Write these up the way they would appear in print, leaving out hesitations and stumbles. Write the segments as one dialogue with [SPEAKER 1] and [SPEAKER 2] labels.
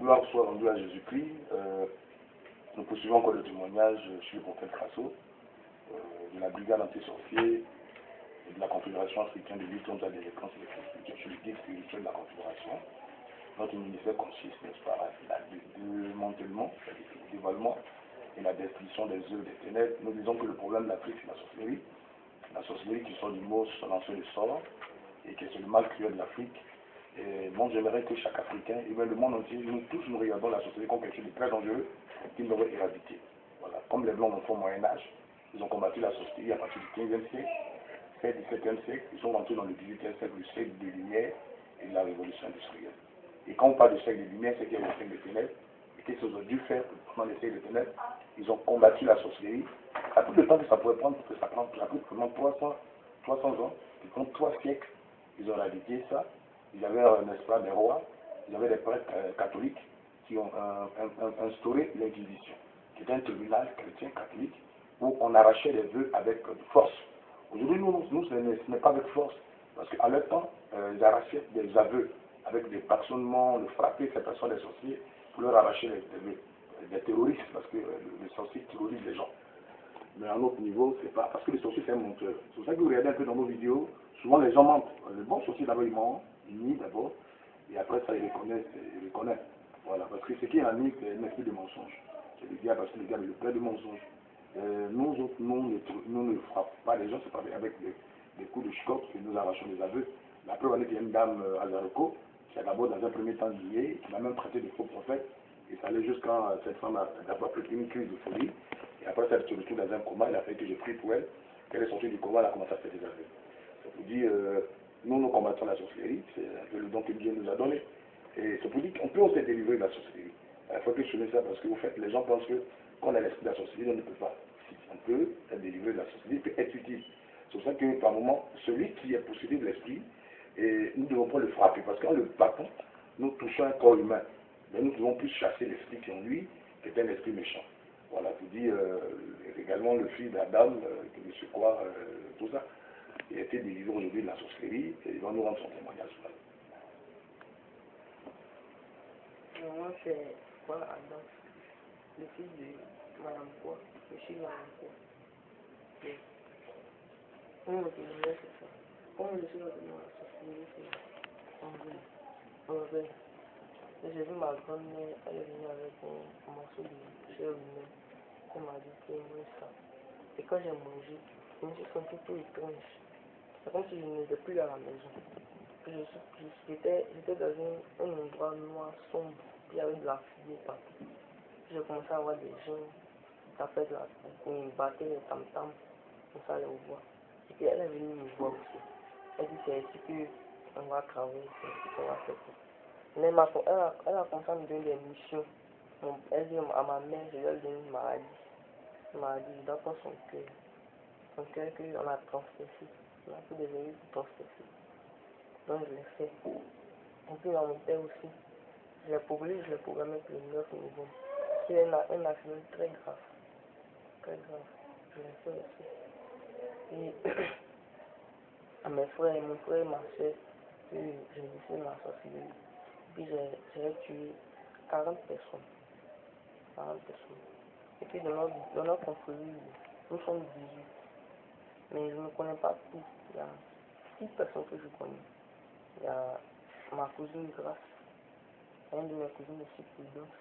[SPEAKER 1] Gloire soit rendue à Jésus-Christ. Nous poursuivons encore le témoignage sur le prophète Crasso, de la brigade anti-sorcier et de la Confédération africaine de lutte contre la délinquance et les sur le guide spirituel de la Confédération. Notre ministère consiste, n'est-ce pas, à le démantèlement, le dévoilement et la destruction des œuvres des ténèbres. Nous disons que le problème de l'Afrique, c'est la sorcellerie. La sorcellerie qui sort du mot lancer le sort et que c'est le mal cruel de l'Afrique. Et moi, j'aimerais que chaque Africain, et même le monde entier, nous tous, nous regardons la sorcellerie comme quelque chose de très dangereux qu'il devrait éradiquer. Voilà. Comme les Blancs au Moyen-Âge, ils ont combattu la sorcellerie à partir du 15e siècle, 17e siècle, ils sont rentrés dans le 18e siècle, le siècle de lumière et de la révolution industrielle. Et quand on parle de siècle de lumière, c'est qu'il y a le siècle de ténèbres. Et qu'est-ce qu'ils ont dû faire pendant le siècle de ténèbres? Ils ont combattu la sorcellerie. À tout le temps que ça pourrait prendre, parce que ça prend pratiquement 300 ans, ils font 3 siècles, ils ont éradiqué ça. Ils avaient, n'est-ce pas, des rois, ils avaient des prêtres catholiques qui ont instauré l'Inquisition, qui était un tribunal chrétien catholique où on arrachait les vœux avec force. Aujourd'hui, nous ce n'est pas avec force, parce qu'à leur temps, ils arrachaient des aveux avec des bâillonnements, le frapper ces personnes, des sorciers, pour leur arracher les vœux. Des terroristes, parce que les sorciers terrorisent les gens. Mais à un autre niveau, c'est pas. Parce que les sorciers, c'est un menteur. C'est pour ça que vous regardez un peu dans nos vidéos, souvent les gens mentent. Le bon sorcier, d'abord, il ment, il nie d'abord, et après ça, il reconnaît. Voilà, parce que ce qui est en lui, c'est un esprit de mensonge. C'est le diable, parce que le diable est le père de mensonge. Nous ne frappons pas les gens, c'est pas avec des coups de chicotte que nous arrachons les aveux. La preuve en est qu'il y a une dame à Zaroko, qui a d'abord dans un premier temps lié, qui m'a même traité de faux prophète, et ça allait jusqu'à cette femme a d'abord pris une crise de folie, et après ça se retrouve dans un coma, il a fait que j'ai pris pour elle, qu'elle est sortie du coma, elle a commencé à faire des aveux. C'est pour dire, nous combattons la sorcellerie, c'est un peu le don que Dieu nous a donné, et c'est pour dire qu'on peut aussi être délivré de la sorcellerie. Il faut que je souligne ça parce que vous faites, les gens pensent que quand on a l'esprit de la sorcellerie, on ne peut pas. On peut être délivré de la sorcellerie, peut être utile. C'est pour ça que par moment, celui qui est possédé de l'esprit, nous ne devons pas le frapper, parce qu'en le battant, nous touchons un corps humain. Mais nous devons plus chasser l'esprit qui est en lui, qui est un esprit méchant. Voilà, vous dit également le fils d'Adam, M. Quoi, tout ça, il a été délivré aujourd'hui de la sorcellerie, et il va nous rendre son témoignage.
[SPEAKER 2] Moi, c'est quoi, Adam, le fils de Madame Quoi, monsieur Madame Quoi. Comment le témoignage, c'est ça? Comment je suis retourné à la sorcellerie, c'est en vrai. J'ai vu ma grand-mère, elle est venue avec un morceau de chair humaine. Elle m'a dit qu'elle aimerait ça. Et quand j'ai mangé, je me suis senti tout étrange. C'est comme si je n'étais plus à la maison. J'étais dans un endroit noir, sombre, puis il y avait de la fumée partout. J'ai commencé à voir des gens qui tapaient de la cour, ils battaient les tam-tams, comme ça les voix. Et puis elle est venue me voir aussi. Elle dit c'est ici qu'on va travailler, c'est ici qu'on va faire tout. Mais elle a commencé à me donner des missions. Elle dit à ma mère, je lui ai donné une maladie. Une maladie, je dois prendre son cœur. Son cœur qu'on a transpercé. On a fait des verrues transpercées. Donc je l'ai fait. Et puis à mon père aussi. Je l'ai programmé pour le 9 novembre. C'est un accident très grave. Très grave. Je l'ai fait aussi. Et à mes frères, mon frère et ma soeur, j'ai laissé ma sorcellerie. Puis j'ai tué 40 personnes. 40 personnes. Et puis dans notre confrérie, nous sommes 18. Mais je ne connais pas tout. Il y a 6 personnes que je connais. Il y a ma cousine Grace. Un de mes cousines aussi, Prudence.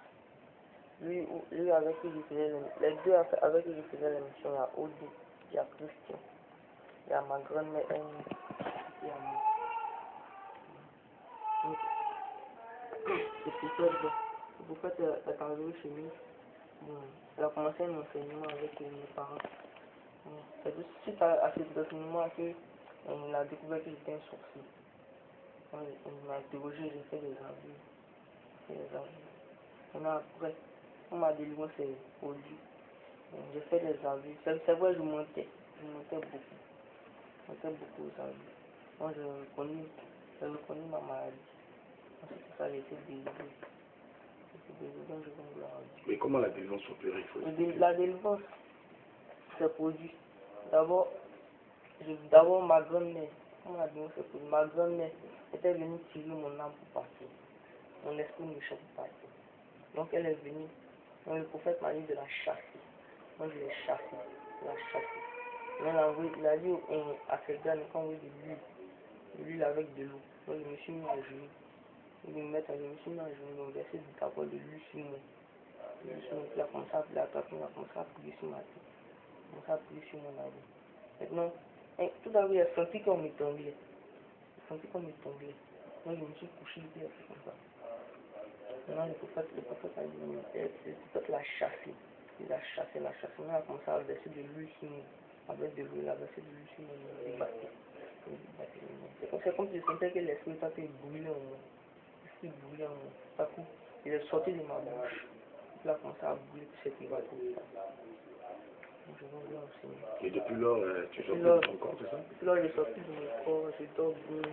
[SPEAKER 2] Lui avec qui je faisais les deux avec qui je faisais l'émission, il y a Odé, il y a Christian, il y a ma grand-mère Annie, il y a moi. C'est pourquoi tu es arrivé chez nous. Elle a commencé un enseignement avec mes parents. C'est juste suite à cet enseignement qu'on a découvert que j'étais un sorcier. On m'a interrogé, j'ai fait des aveux. Maintenant après, on m'a délivré ces produits. J'ai fait des aveux. C'est vrai, je mentais beaucoup. Je mentais beaucoup aux aveux. Moi, j'ai reconnu ma maladie. Ensuite, ça, j'ai été délivré. Donc, je vais gloire à Dieu.
[SPEAKER 1] Mais comment la délivrance s'opérait?
[SPEAKER 2] La délivrance, c'est produit. D'abord, ma grand-mère, ma grand-mère était venue tirer mon âme pour partir. Mon esprit méchant pour partir. Donc elle est venue. Donc le prophète m'a dit de la chasser. Donc je l'ai chassée. Je l'ai chassée. Il a dit à ses gars, quand on veut de l'huile avec de l'eau. Donc je me suis mis à genoux. Je me suis mis à genoux. Donc j'ai essayé d'abord de l'huile sur moi. Il a commencé à appeler à toi, il a commencé à appuyer sur ma tête. Il a commencé à appuyer sur mon abdos. Maintenant, tout d'abord, il a senti qu'on m'étranglait. Il a senti qu'on m'étranglait. Donc je me suis couché, il a fait comme ça. Maintenant, le prophète a dit, le prophète l'a chassé. Il l'a chassé. Maintenant, il a commencé à verser de l'huile sur nous. Avec de l'huile, il a versé de l'huile sur nous. C'est comme si je sentais que l'esprit était brûlé en moi. L'esprit brûlé en moi. Tout à coup, il est sorti de ma bouche. Il a commencé à brûler tout ce qui va tout ça. Je vois bien aussi.
[SPEAKER 1] Et depuis lors, tu sors plus de ton corps, c'est ça?
[SPEAKER 2] Depuis lors, je sors plus de mon corps, je dors bien.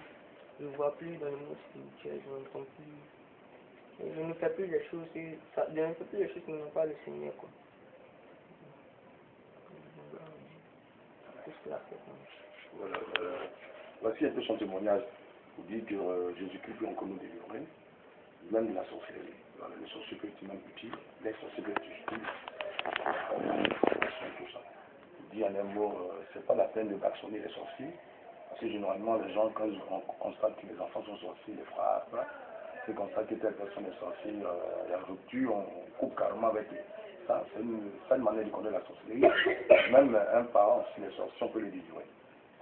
[SPEAKER 2] Je ne vois plus dans le monde spirituel, je n'entends plus. Et je ne fais plus les choses, je ne fais plus les choses qui n'ont pas le Seigneur, quoi.
[SPEAKER 1] Voilà, voici un peu son témoignage. Il dit que Jésus-Christ peut encore nous délivrer, même de la sorcellerie. Voilà, le sorcier peut être même utile, les sorciers peuvent être utiles. Tout ça. Il dit en un mot, c'est pas la peine de bâtonner les sorciers, parce que généralement les gens, quand ils constatent que les enfants sont sorciers, les frappent, ils constatent que telle personne est sorcière, il y a rupture, on coupe carrément avec eux. Ça, c'est une manière de connaître la sorcellerie. Même un parent, si les sorciers, on peut les délivrer.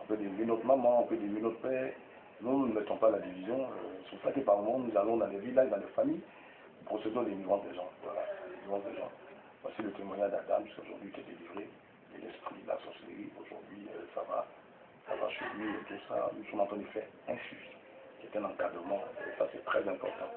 [SPEAKER 1] On peut délivrer notre maman, on peut délivrer notre père. Nous ne mettons pas la division. C'est pour ça que par moment, nous allons dans les villages, dans les familles, nous procédons des délivrance des gens. Voilà, délivrance des gens. Voici le témoignage d'Adam, aujourd'hui qui est délivré de l'esprit de la sorcellerie. Aujourd'hui, ça va chez lui et tout ça. Nous sommes en train de faire un suivi. C'est un encadrement. Et ça, c'est très important.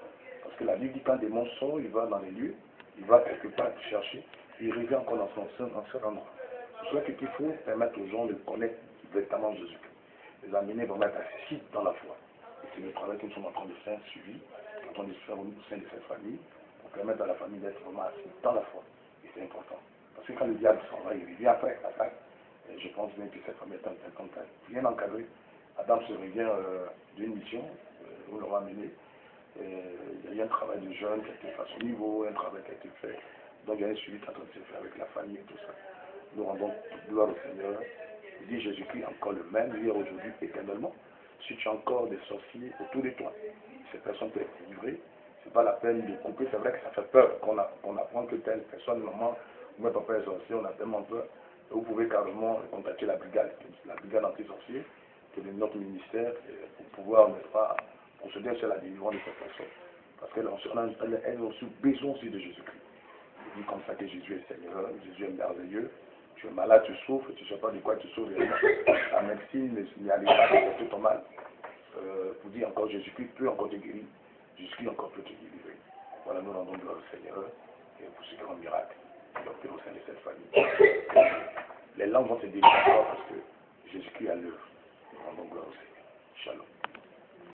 [SPEAKER 1] Parce que la Bible dit qu'un démon sort, il va dans les lieux, il va quelque part chercher, il revient encore dans son endroit. C'est cela qu'il faut permettre aux gens de connaître véritablement Jésus-Christ. Les amener vraiment à être assis dans la foi. Et c'est le travail que nous sommes en train de faire, suivi, en train de se faire au sein de cette famille, pour permettre à la famille d'être vraiment assis dans la foi. Et c'est important. Parce que quand le diable s'en va, il revient après, attaque. Et je pense bien que cette famille est en train de bien encadrée. Adam se revient d'une mission, où l'on va mener. Il y a un travail de jeunes qui a été fait à son niveau, un travail qui a été fait. Donc il y a un suivi qui est en train de se faire avec la famille et tout ça. Nous rendons toute gloire au Seigneur. Il dit Jésus-Christ encore le même, hier, aujourd'hui, éternellement. Si tu as encore des sorciers autour de toi, ces personnes peuvent être livrées. Ce n'est pas la peine de couper. C'est vrai que ça fait peur qu'on apprend que telle personne, maman, ou même papa est sorcier, on a tellement peur. Et vous pouvez carrément contacter la brigade anti-sorcier, qui est de notre ministère, pour pouvoir, n'est-ce pas, procéder sur la délivrance de cette personne. Parce qu'elles ont aussi besoin aussi de Jésus-Christ. Il dit comme ça que Jésus est Seigneur, Jésus est merveilleux. Tu es malade, tu souffres, tu ne sais pas de quoi tu souffres. La médecine n'y arrive pas à traiter ton mal. Pour dire encore Jésus-Christ peut encore te guérir. Jésus-Christ encore peut te délivrer. Voilà, nous rendons gloire au Seigneur et pour ce grand miracle qu'il a fait au sein de cette famille. Les langues vont se délivrer encore parce que Jésus-Christ a l'œuvre. Nous rendons gloire au Seigneur. Shalom.